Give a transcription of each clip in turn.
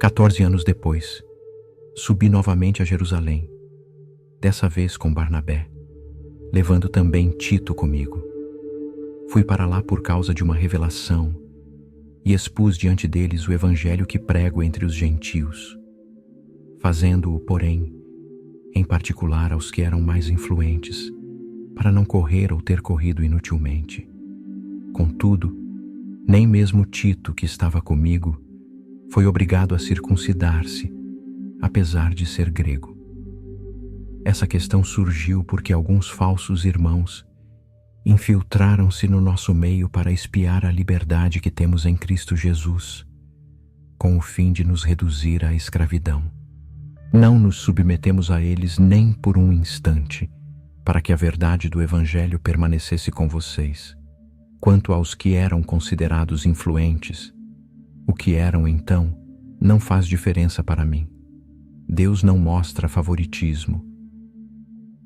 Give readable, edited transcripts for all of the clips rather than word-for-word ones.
14 anos depois, subi novamente a Jerusalém, dessa vez com Barnabé, levando também Tito comigo. Fui para lá por causa de uma revelação e expus diante deles o evangelho que prego entre os gentios, fazendo-o, porém, em particular aos que eram mais influentes, para não correr ou ter corrido inutilmente. Contudo, nem mesmo Tito, que estava comigo, foi obrigado a circuncidar-se, apesar de ser grego. Essa questão surgiu porque alguns falsos irmãos infiltraram-se no nosso meio para espiar a liberdade que temos em Cristo Jesus, com o fim de nos reduzir à escravidão. Não nos submetemos a eles nem por um instante, para que a verdade do Evangelho permanecesse com vocês. Quanto aos que eram considerados influentes, o que eram então não faz diferença para mim. Deus não mostra favoritismo.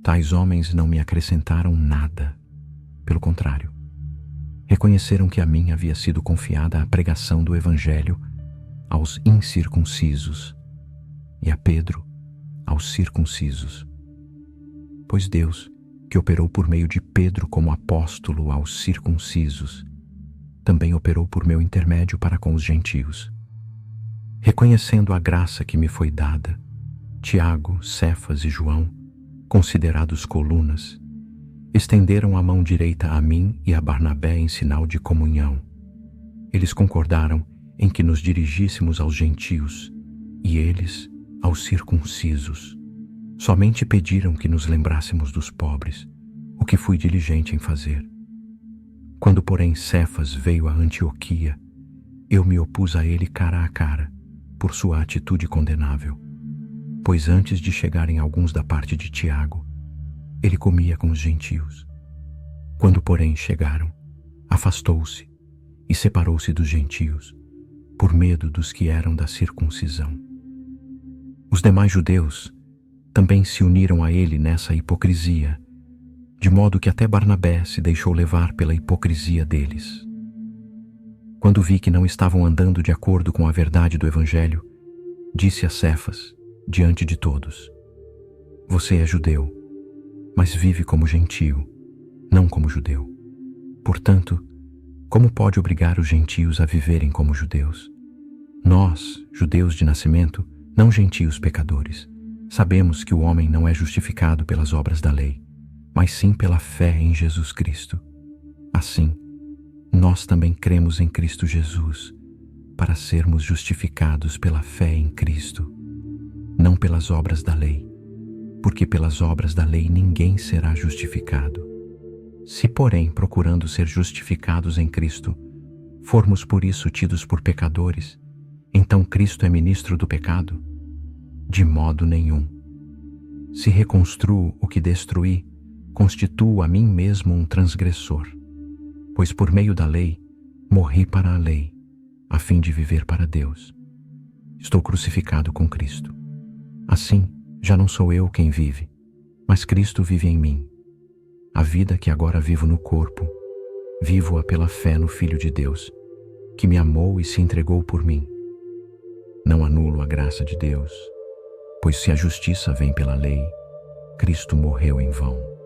Tais homens não me acrescentaram nada. Pelo contrário, reconheceram que a mim havia sido confiada a pregação do Evangelho aos incircuncisos e a Pedro aos circuncisos. Pois Deus, que operou por meio de Pedro como apóstolo aos circuncisos, também operou por meu intermédio para com os gentios. Reconhecendo a graça que me foi dada, Tiago, Cefas e João, considerados colunas, estenderam a mão direita a mim e a Barnabé em sinal de comunhão. Eles concordaram em que nos dirigíssemos aos gentios e eles aos circuncisos. Somente pediram que nos lembrássemos dos pobres, o que fui diligente em fazer. Quando, porém, Cefas veio a Antioquia, eu me opus a ele cara a cara, por sua atitude condenável. Pois antes de chegarem alguns da parte de Tiago, ele comia com os gentios. Quando, porém, chegaram, afastou-se e separou-se dos gentios, por medo dos que eram da circuncisão. Os demais judeus também se uniram a ele nessa hipocrisia, de modo que até Barnabé se deixou levar pela hipocrisia deles. Quando vi que não estavam andando de acordo com a verdade do Evangelho, disse a Cefas, diante de todos: Você é judeu, mas vive como gentio, não como judeu. Portanto, como pode obrigar os gentios a viverem como judeus? Nós, judeus de nascimento, não gentios pecadores, sabemos que o homem não é justificado pelas obras da lei, mas sim pela fé em Jesus Cristo. Assim, nós também cremos em Cristo Jesus, para sermos justificados pela fé em Cristo, não pelas obras da lei, porque pelas obras da lei ninguém será justificado. Se, porém, procurando ser justificados em Cristo, formos por isso tidos por pecadores, então Cristo é ministro do pecado? De modo nenhum. Se reconstruo o que destruí, constituo a mim mesmo um transgressor, pois por meio da lei morri para a lei, a fim de viver para Deus. Estou crucificado com Cristo. Assim, já não sou eu quem vive, mas Cristo vive em mim. A vida que agora vivo no corpo, vivo-a pela fé no Filho de Deus, que me amou e se entregou por mim. Não anulo a graça de Deus, pois se a justiça vem pela lei, Cristo morreu em vão.